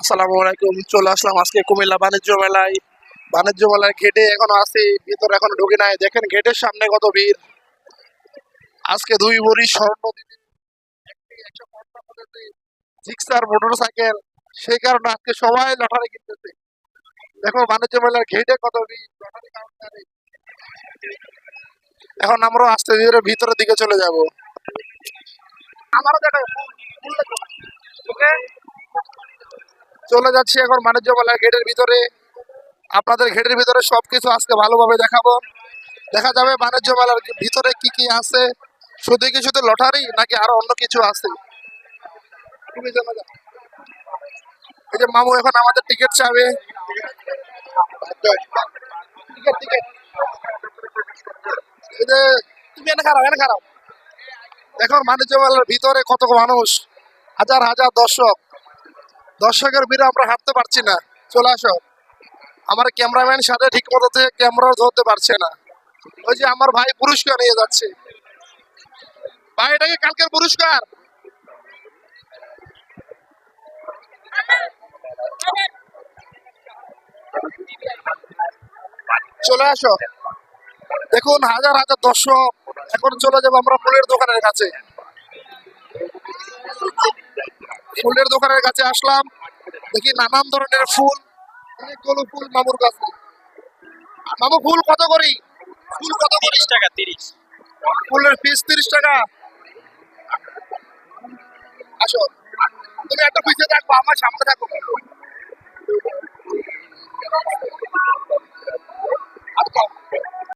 আসসালামু আলাইকুম। চলে আসলাম আজকে কুমিল্লা বাণিজ্য মেলায়। বাণিজ্য মেলার গেটে এখনো আছি, ভিতরে এখনো ঢুকে নাই। দেখেন গেটের সামনে কত ভিড়। আজকে 2 ভরি স্বর্ণ দিবে, একটি 150 পদ্ধতি জিক্সার মোটরসাইকেল। সেই কারণে আজকে সবাই লটারি কিনতেছে। দেখো বাণিজ্য মেলার গেটে কত ভিড়, লটারি কাউন্টারে। এখন আমরাও আস্তে ধীরে ভিতরের দিকে চলে যাব। আমারও দেখো ফুল দেখো। ওকে, চলে যাচ্ছি এখন বাণিজ্য মেলার গেটের ভিতরে। আপনাদের গেটের ভিতরে সবকিছু আজকে ভালোভাবে দেখাবো। দেখা যাবে বাণিজ্য মেলার ভিতরে কি কি আছে, শুধু কি শুধু লটারি নাকি আরো অন্য কিছু আছে। তুমি জানো না? এই যে মামু এখন আমাদের টিকিট চাবে। টিকিট টিকিট, এই যে তুমি এনে খারাপ, এনে খারাপ। এখন বাণিজ্য মেলার ভিতরে কত মানুষ, হাজার হাজার দর্শক। দর্শকের ভিড়ে আমরা হাঁটতে পারছি না। চলে আসো। আমার ক্যামেরাম্যান সাথে ঠিক মতো ক্যামেরা ধরতে পারছে না। ওই যে আমার ভাই পুরস্কার নিয়ে যাচ্ছে। ভাই এটা কি কালকের পুরস্কার? চলে আসো। দেখুন হাজার হাজার দর্শক। এখন চলে যাবো আমরা ফুলের দোকানের কাছে। ফুলের দোকানের কাছে আসলাম, দেখি নানান ধরনের ফুল, অনেকগুলো ফুল মামুর কাছে। মামু ফুল কত করি? ফুল কত করি? 30 টাকা 30। ফুলের পিস 30 টাকা। আসো, তুমি একটা পিছিয়ে থাকবো, আমার সামনে থাকো।